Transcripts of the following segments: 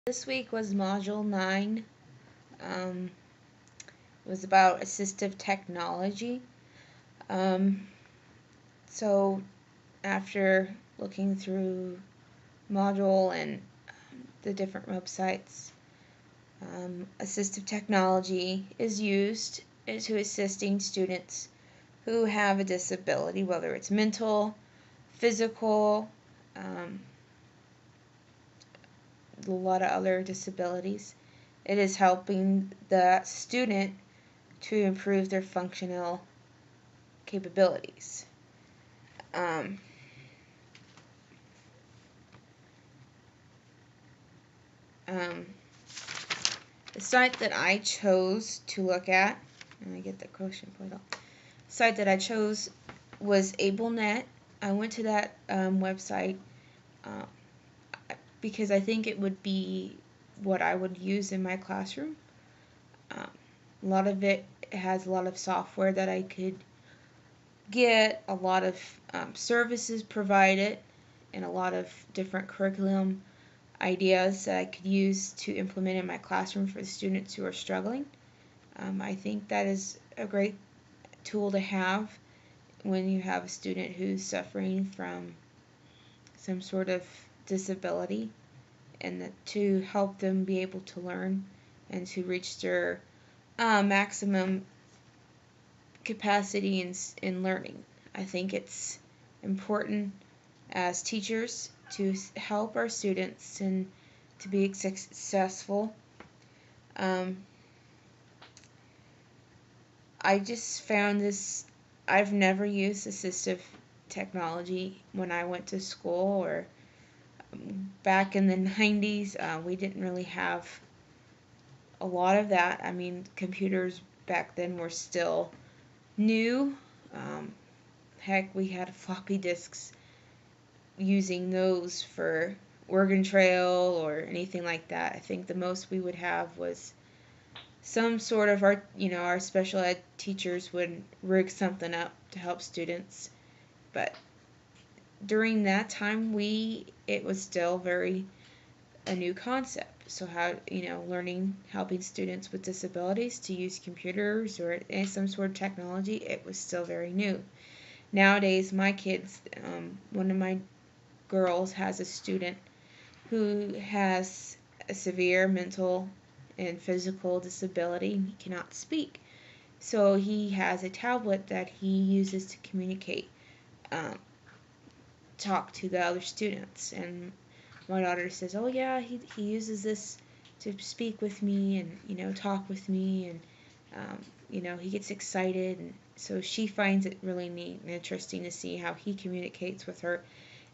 This week was Module 9. Um, it was about assistive technology. Um, so, after looking through module and the different websites, assistive technology is used to assisting students who have a disability, whether it's mental, physical, um, a lot of other disabilities. It is helping the student to improve their functional capabilities. Um, um, the site that I chose to look at, and I get the quotient point off. The site that I chose was AbleNet. I went to that website uh, because I think it would be what I would use in my classroom. Um, a lot of it has a lot of software that I could get, a lot of services provided, and a lot of different curriculum ideas that I could use to implement in my classroom for the students who are struggling. I think that is a great tool to have when you have a student who's suffering from some sort of disability, and to help them be able to learn and to reach their maximum capacity in learning. I think it's important as teachers to help our students and to be successful. Um, I just found this, I've never used assistive technology when I went to school or back in the 90s. We didn't really have a lot of that. I mean, computers back then were still new. Um, Heck, we had floppy disks, using those for Oregon Trail or anything like that. I think the most we would have was some sort of our special ed teachers would rig something up to help students. But during that time, it was still very a new concept. So how, learning, helping students with disabilities to use computers or some sort of technology, it was still very new. Nowadays, my kids, one of my girls has a student who has a severe mental and physical disability. He cannot speak. So he has a tablet that he uses to communicate, um, talk to the other students. And my daughter says, "Oh yeah, he uses this to speak with me and talk with me, and he gets excited." And so she finds it really neat and interesting to see how he communicates with her.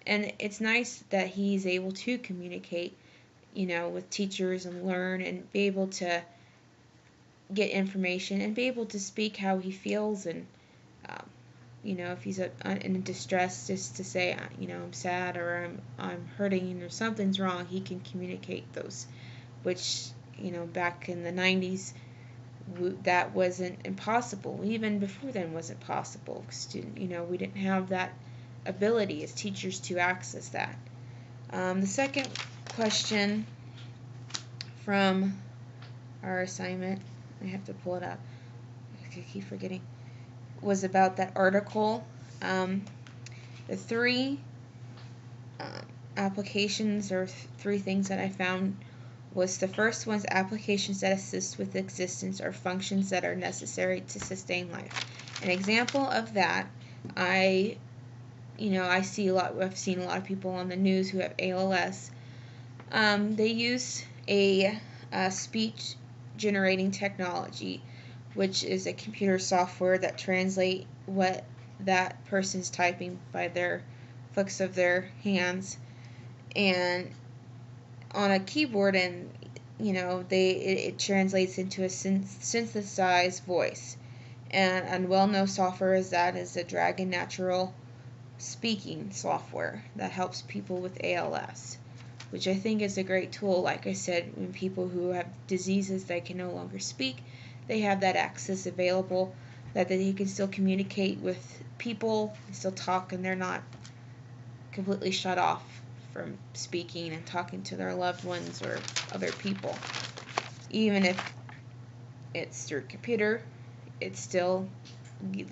And it's nice that he's able to communicate, with teachers and learn and be able to get information and be able to speak how he feels. And um, if he's in distress, just to say, I'm sad, or I'm hurting, or something's wrong, he can communicate those, which back in the 90s, that wasn't impossible. Even before then wasn't possible. We didn't have that ability as teachers to access that. The second question from our assignment, I have to pull it up, I keep forgetting, was about that article. The three applications, or three things that I found, was the first one's applications that assist with existence or functions that are necessary to sustain life. An example of that, I've seen a lot of people on the news who have ALS. They use a speech generating technology, which is a computer software that translate what that person's typing by their flicks of their hands and on a keyboard, and it translates into a synthesized voice. And well-known software is the Dragon Natural speaking software that helps people with ALS, which I think is a great tool. Like I said, when people who have diseases that can no longer speak, they have that access available, that they can still communicate with people, still talk, and they're not completely shut off from speaking and talking to their loved ones or other people. Even if it's through computer, it's still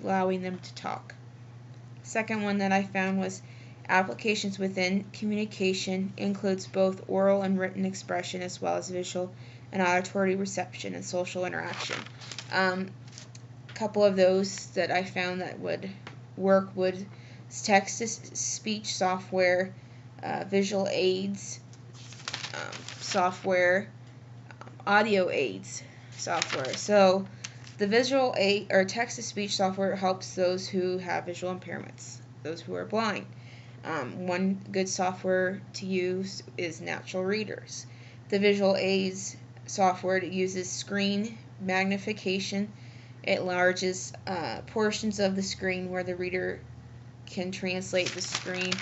allowing them to talk. Second one that I found was applications within communication includes both oral and written expression as well as visual and auditory reception and social interaction. A couple of those that I found that would work would text-to-speech software, visual aids software, audio aids software. So the visual aid or text-to-speech software helps those who have visual impairments, those who are blind. One good software to use is Natural Readers. The visual aids software uses screen magnification. It enlarges portions of the screen where the reader can translate the screen.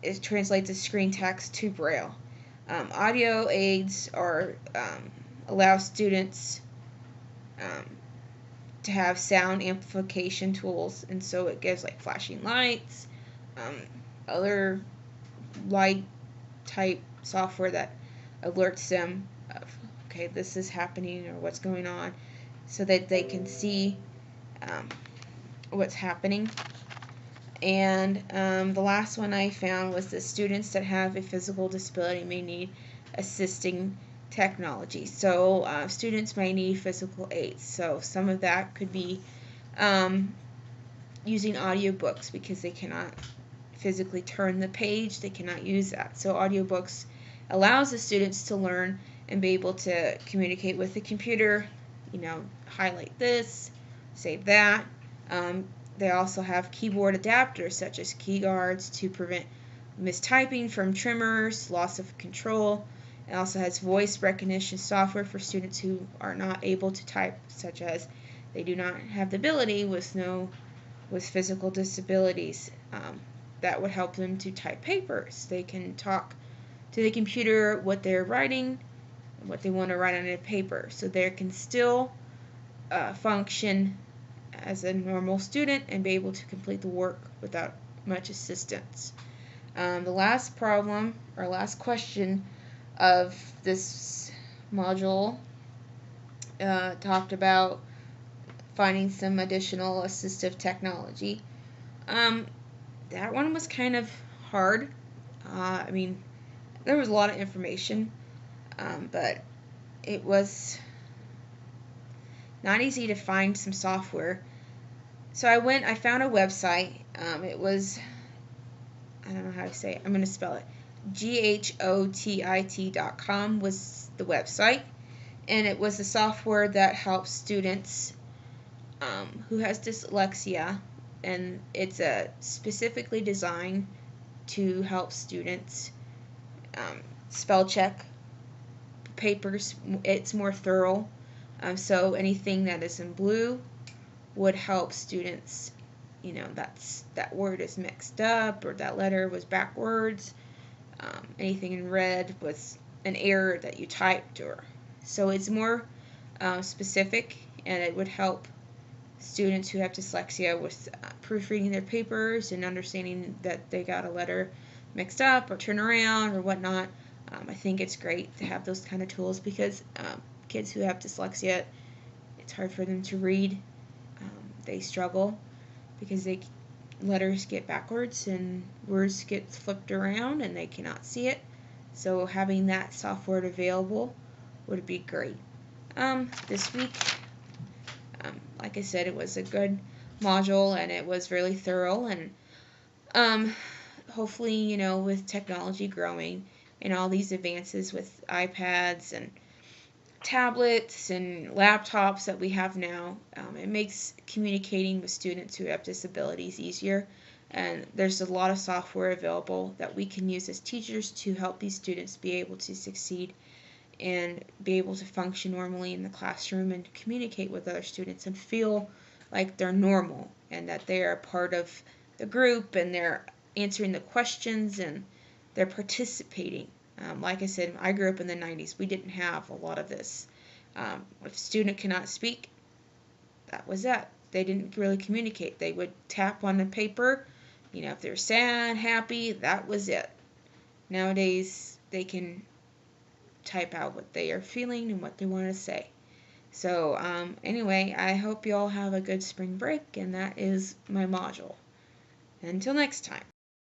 It translates the screen text to Braille. Audio aids allow students to have sound amplification tools, and so it gives like flashing lights, other light type software that alerts them of, okay, this is happening or what's going on, so that they can see what's happening. And the last one I found was the students that have a physical disability may need assisting technology. So students may need physical aids. So some of that could be using audiobooks because they cannot physically turn the page. They cannot use that. So audiobooks allows the students to learn and be able to communicate with the computer, highlight this, save that. They also have keyboard adapters such as key guards to prevent mistyping from tremors, loss of control. It also has voice recognition software for students who are not able to type, such as they do not have the ability with physical disabilities. That would help them to type papers. They can talk to the computer what they're writing, what they want to write on a paper, so they can still function as a normal student and be able to complete the work without much assistance. The last problem or last question of this module talked about finding some additional assistive technology. That one was kind of hard. There was a lot of information, but it was not easy to find some software. So I found a website. It was, I don't know how to say it. I'm going to spell it. GHOTIT.com was the website. And it was a software that helps students who has dyslexia. And it's specifically designed to help students spell check papers. It's more thorough. So anything that is in blue would help students, that word is mixed up or that letter was backwards. Anything in red was an error that you typed, so it's more specific, and it would help students who have dyslexia with proofreading their papers and understanding that they got a letter mixed up or turned around or whatnot. I think it's great to have those kind of tools because kids who have dyslexia, it's hard for them to read. They struggle because letters get backwards and words get flipped around and they cannot see it. So having that software available would be great. This week, like I said, it was a good module and it was really thorough, and hopefully, with technology growing and all these advances with iPads and tablets and laptops that we have now, it makes communicating with students who have disabilities easier, and there's a lot of software available that we can use as teachers to help these students be able to succeed and be able to function normally in the classroom and communicate with other students and feel like they're normal and that they are part of the group and they're answering the questions and they're participating. Like I said, I grew up in the 90s. We didn't have a lot of this. If a student cannot speak, that was it. They didn't really communicate. They would tap on the paper If they're sad, happy, that was it. Nowadays, they can type out what they are feeling and what they want to say. So, anyway, I hope you all have a good spring break, and that is my module. Until next time.